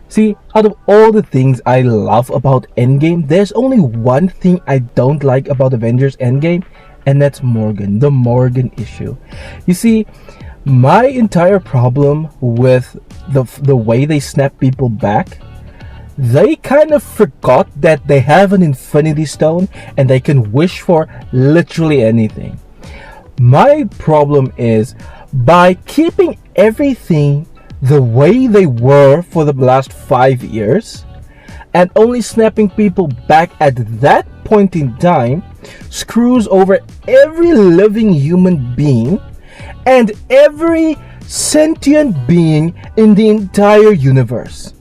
See, out of all the things I love about Endgame, there's only one thing I don't like about Avengers Endgame, and that's Morgan, the Morgan issue. You see, my entire problem with the way they snap people back, they kind of forgot that they have an Infinity Stone and they can wish for literally anything. My problem is by keeping everything the way they were for the last 5 years and only snapping people back at that point in time screws over every living human being and every sentient being in the entire universe.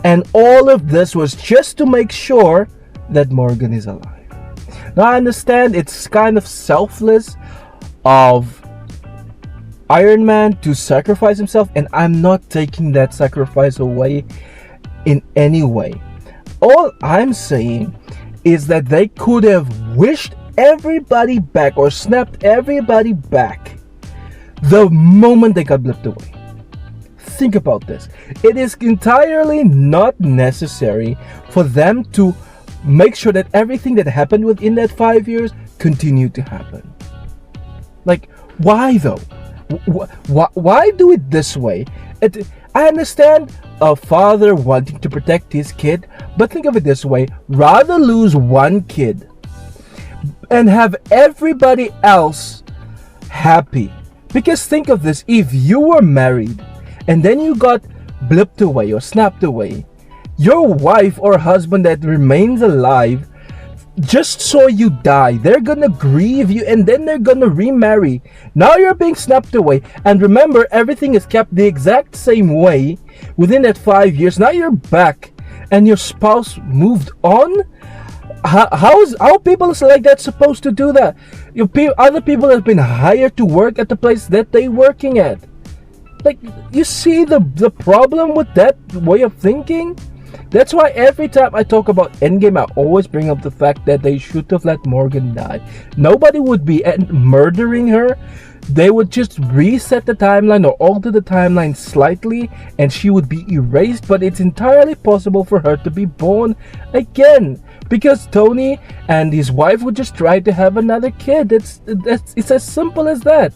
And all of this was just to make sure that Morgan is alive. Now I understand it's kind of selfless of Iron Man to sacrifice himself, and I'm not taking that sacrifice away in any way. All I'm saying is that they could have wished everybody back or snapped everybody back the moment they got blipped away. Think about this. It is entirely not necessary for them to make sure that everything that happened within that 5 years continued to happen. Like, why though? Why do it this way? I understand a father wanting to protect his kid, but think of it this way: rather lose one kid and have everybody else happy. Because think of this: if you were married and then you got blipped away or snapped away, your wife or husband that remains alive just saw you die. They're gonna grieve you and then they're gonna remarry. Now you're being snapped away, and remember, everything is kept the exact same way within that 5 years. Now you're back and your spouse moved on. How people like that supposed to do that? Other people have been hired to work at the place that they're working at. Like, you see the problem with that way of thinking? That's why every time I talk about Endgame, I always bring up the fact that they should have let Morgan die. Nobody would be murdering her. They would just reset the timeline or alter the timeline slightly and she would be erased. But it's entirely possible for her to be born again, because Tony and his wife would just try to have another kid. It's as simple as that.